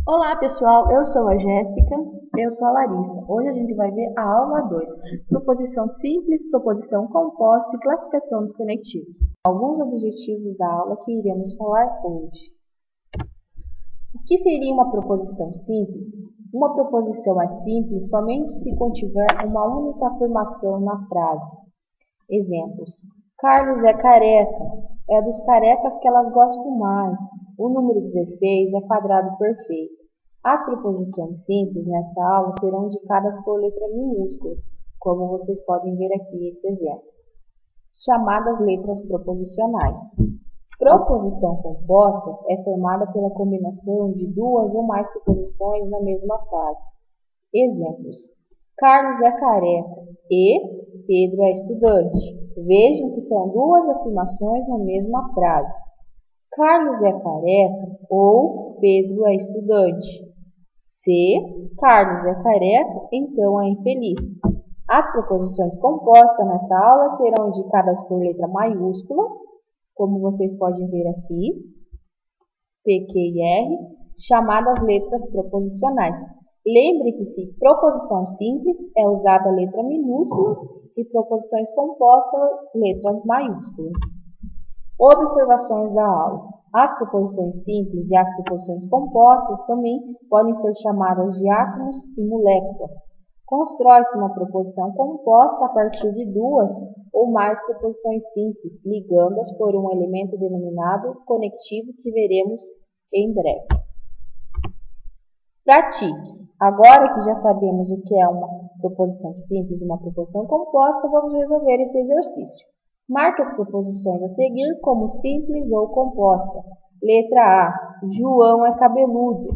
Olá pessoal, eu sou a Jéssica. Eu sou a Larissa. Hoje a gente vai ver a aula 2, proposição simples, proposição composta e classificação dos conectivos. Alguns objetivos da aula que iremos falar hoje. O que seria uma proposição simples? Uma proposição é simples somente se contiver uma única afirmação na frase. Exemplos: Carlos é careca, é dos carecas que elas gostam mais. O número 16 é quadrado perfeito. As proposições simples nessa aula serão indicadas por letras minúsculas, como vocês podem ver aqui esse exemplo, chamadas letras proposicionais. Proposição composta é formada pela combinação de duas ou mais proposições na mesma frase. Exemplos: Carlos é careca e Pedro é estudante. Vejam que são duas afirmações na mesma frase. Carlos é careca ou Pedro é estudante. Se Carlos é careca, então é infeliz. As proposições compostas nessa aula serão indicadas por letras maiúsculas, como vocês podem ver aqui, P, Q e R, chamadas letras proposicionais. Lembre que se proposição simples é usada letra minúscula e proposições compostas letras maiúsculas. Observações da aula. As proposições simples e as proposições compostas também podem ser chamadas de átomos e moléculas. Constrói-se uma proposição composta a partir de duas ou mais proposições simples, ligando-as por um elemento denominado conectivo que veremos em breve. Pratique. Agora que já sabemos o que é uma proposição simples e uma proposição composta, vamos resolver esse exercício. Marque as proposições a seguir como simples ou composta. Letra A. João é cabeludo.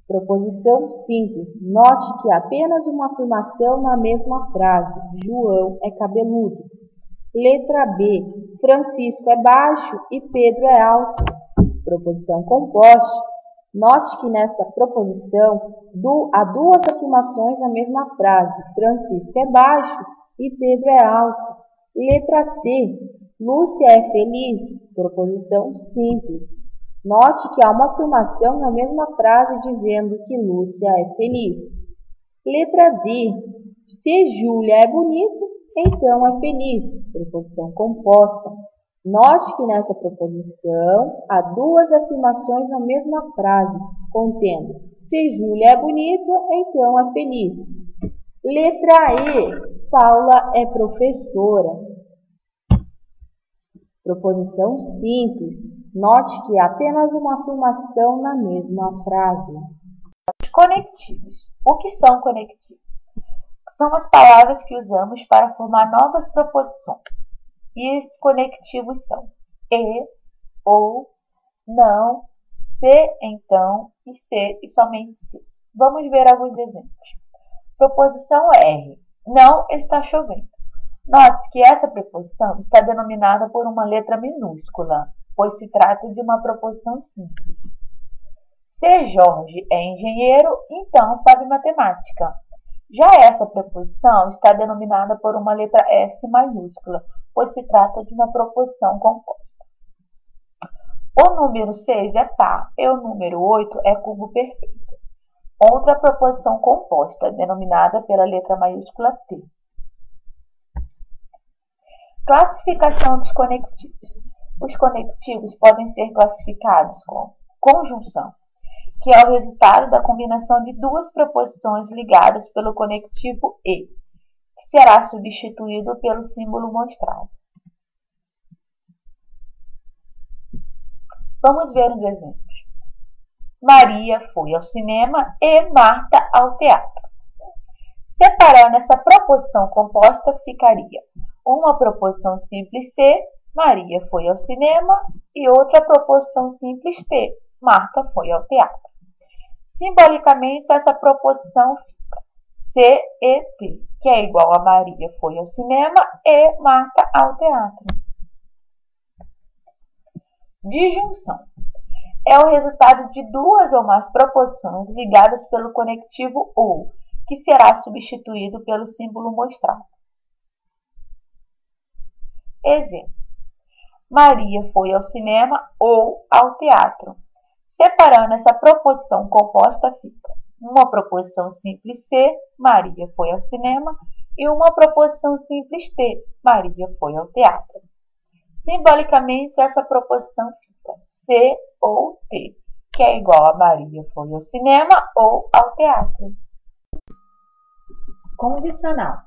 Proposição simples. Note que há apenas uma afirmação na mesma frase. João é cabeludo. Letra B. Francisco é baixo e Pedro é alto. Proposição composta. Note que nesta proposição há duas afirmações na mesma frase. Francisco é baixo e Pedro é alto. Letra C. Lúcia é feliz. Proposição simples. Note que há uma afirmação na mesma frase dizendo que Lúcia é feliz. Letra D. Se Júlia é bonita, então é feliz. Proposição composta. Note que nessa proposição há duas afirmações na mesma frase, contendo se Júlia é bonita, então é feliz. Letra E. Paula é professora. Proposição simples. Note que há apenas uma afirmação na mesma frase. Conectivos. O que são conectivos? São as palavras que usamos para formar novas proposições. E esses conectivos são e, ou, não, se, então e se e somente se. Vamos ver alguns exemplos. Proposição R. Não está chovendo. Note que essa preposição está denominada por uma letra minúscula, pois se trata de uma proposição simples. Se Jorge é engenheiro, então sabe matemática. Já essa preposição está denominada por uma letra S maiúscula, pois se trata de uma proposição composta. O número 6 é par e o número 8 é cubo perfeito. Outra proposição composta, denominada pela letra maiúscula T. Classificação dos conectivos. Os conectivos podem ser classificados como conjunção, que é o resultado da combinação de duas proposições ligadas pelo conectivo e, que será substituído pelo símbolo mostrado. Vamos ver os exemplos. Maria foi ao cinema e Marta ao teatro. Separando essa proposição composta, ficaria uma proposição simples C, Maria foi ao cinema, e outra proposição simples T, Marta foi ao teatro. Simbolicamente, essa proposição fica C e T, que é igual a Maria foi ao cinema e Marta ao teatro. Disjunção. É o resultado de duas ou mais proposições ligadas pelo conectivo ou, que será substituído pelo símbolo mostrado. Exemplo. Maria foi ao cinema ou ao teatro. Separando essa proposição composta, fica uma proposição simples C, Maria foi ao cinema, e uma proposição simples T, Maria foi ao teatro. Simbolicamente, essa proposição fica C ou T, que é igual a Maria foi ao cinema ou ao teatro. Condicional.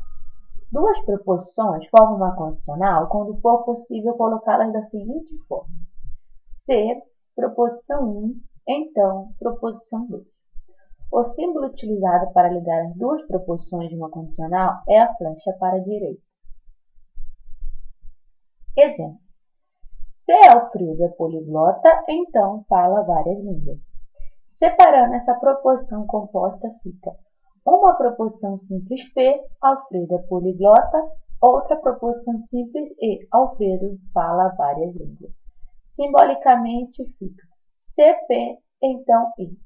Duas proposições formam uma condicional quando for possível colocá-las da seguinte forma: C, proposição 1, então, proposição 2. O símbolo utilizado para ligar as duas proposições de uma condicional é a flecha para a direita. Exemplo: Se Alfredo é poliglota, então fala várias línguas. Separando essa proposição composta fica uma proposição simples P, Alfredo é poliglota, outra proposição simples E, Alfredo fala várias línguas. Simbolicamente fica CP, então I,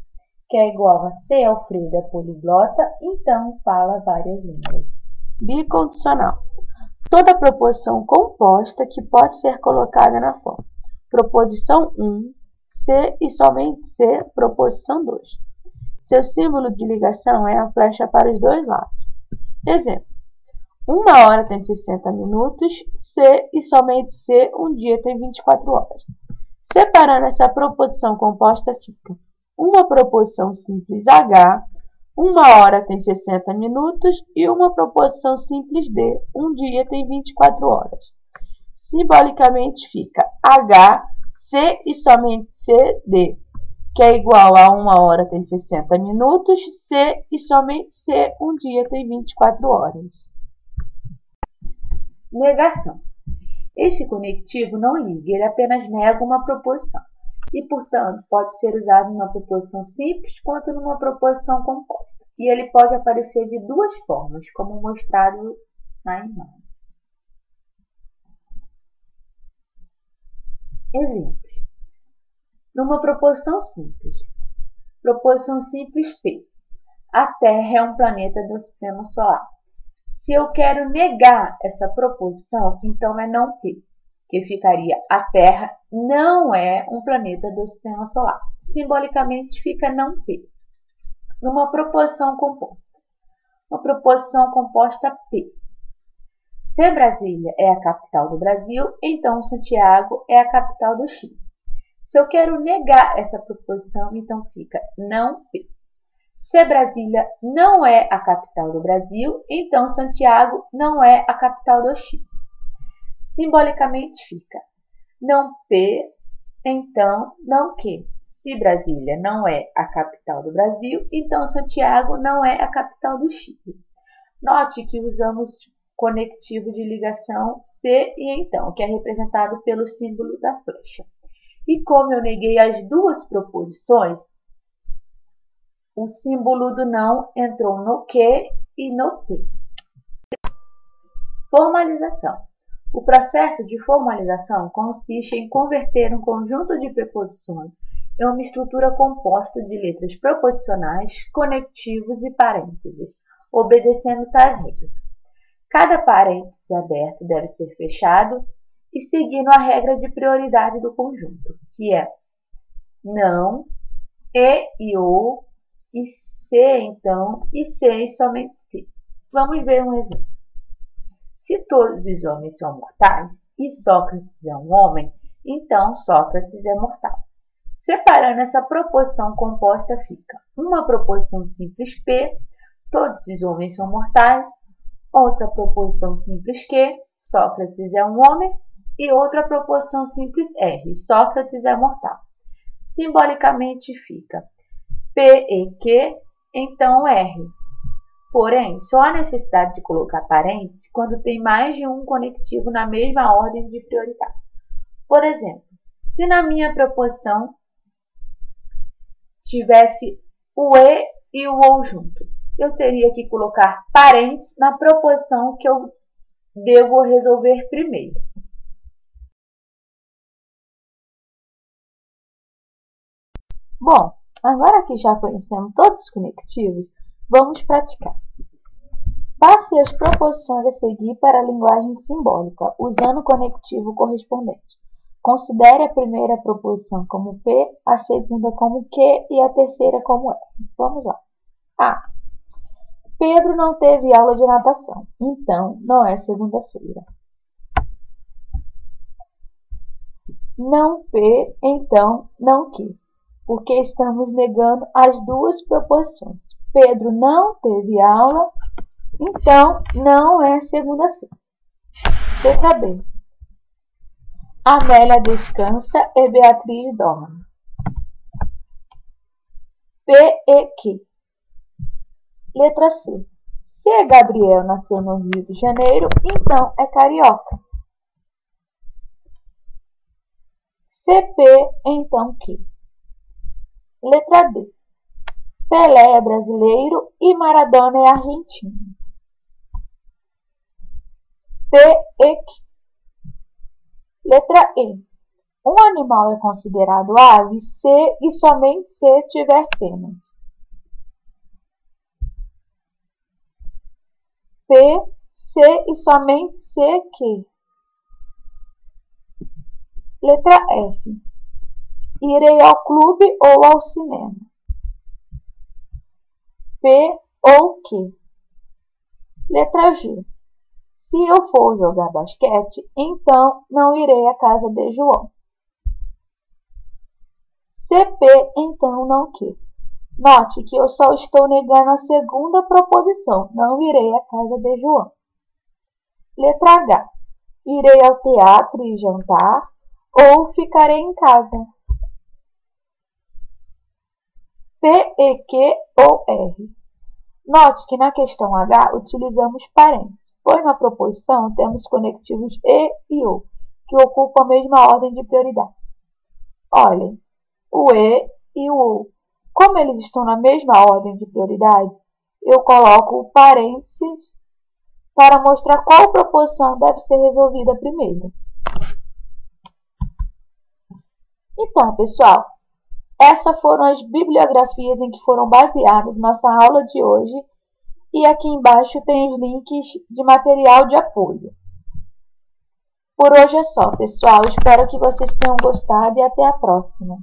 que é igual a se Alfredo é poliglota, então fala várias línguas. Bicondicional. Toda proposição composta que pode ser colocada na forma proposição 1, C e somente C, proposição 2. Seu símbolo de ligação é a flecha para os dois lados. Exemplo: uma hora tem 60 minutos, C e somente C, um dia tem 24 horas. Separando essa proposição composta fica uma proposição simples H, uma hora tem 60 minutos, e uma proposição simples D, um dia tem 24 horas. Simbolicamente fica H, C e somente C, D, que é igual a uma hora tem 60 minutos, C e somente C, um dia tem 24 horas. Negação. Esse conectivo não liga, ele apenas nega uma proposição e, portanto, pode ser usado numa proposição simples quanto numa proposição composta. E ele pode aparecer de duas formas, como mostrado na imagem. Exemplos. Numa proposição simples. Proposição simples P. A Terra é um planeta do Sistema Solar. Se eu quero negar essa proposição, então é não P, que ficaria a Terra não é um planeta do Sistema Solar. Simbolicamente fica não P. Numa proposição composta. Uma proposição composta P. Se Brasília é a capital do Brasil, então Santiago é a capital do Chile. Se eu quero negar essa proposição, então fica não P. Se Brasília não é a capital do Brasil, então Santiago não é a capital do Chile. Simbolicamente fica não P, então não Q. Se Brasília não é a capital do Brasil, então Santiago não é a capital do Chile. Note que usamos conectivo de ligação C e então, que é representado pelo símbolo da flecha. E como eu neguei as duas proposições, o símbolo do não entrou no Q e no P. Formalização. O processo de formalização consiste em converter um conjunto de preposições em uma estrutura composta de letras proposicionais, conectivos e parênteses, obedecendo tais regras. Cada parêntese aberto deve ser fechado e seguindo a regra de prioridade do conjunto, que é não, e o, e se então, e se e somente se. Vamos ver um exemplo. Se todos os homens são mortais e Sócrates é um homem, então Sócrates é mortal. Separando essa proposição composta fica uma proposição simples P, todos os homens são mortais, outra proposição simples Q, Sócrates é um homem, e outra proposição simples R, Sócrates é mortal. Simbolicamente fica P e Q, então R. Porém, só há necessidade de colocar parênteses quando tem mais de um conectivo na mesma ordem de prioridade. Por exemplo, se na minha proposição tivesse o E e o OU junto, eu teria que colocar parênteses na proposição que eu devo resolver primeiro. Bom, agora que já conhecemos todos os conectivos, vamos praticar. Passe as proposições a seguir para a linguagem simbólica, usando o conectivo correspondente. Considere a primeira proposição como P, a segunda como Q e a terceira como R. Vamos lá. A. Pedro não teve aula de natação, então não é segunda-feira. Não P, então não Q, porque estamos negando as duas proposições. Pedro não teve aula, então não é segunda-feira. Letra B. Amélia descansa e Beatriz dorme. P e Q. Letra C. Se Gabriel nasceu no Rio de Janeiro, então é carioca. CP, então Q. Letra D. Pelé é brasileiro e Maradona é argentino. P e Q. Letra E. Um animal é considerado ave se e somente se tiver penas. P, se e somente se que. Letra F. Irei ao clube ou ao cinema. P ou Q. Letra G. Se eu for jogar basquete, então não irei à casa de João. CP, então não Q. Note que eu só estou negando a segunda proposição, não irei à casa de João. Letra H. Irei ao teatro e jantar ou ficarei em casa. P, E, Q ou R. Note que na questão H utilizamos parênteses, pois na proposição temos conectivos e O, que ocupam a mesma ordem de prioridade. Olhem, o E e o O. Como eles estão na mesma ordem de prioridade, eu coloco o parênteses para mostrar qual proposição deve ser resolvida primeiro. Então, pessoal, essas foram as bibliografias em que foram baseadas nossa aula de hoje e aqui embaixo tem os links de material de apoio. Por hoje é só, pessoal. Espero que vocês tenham gostado e até a próxima.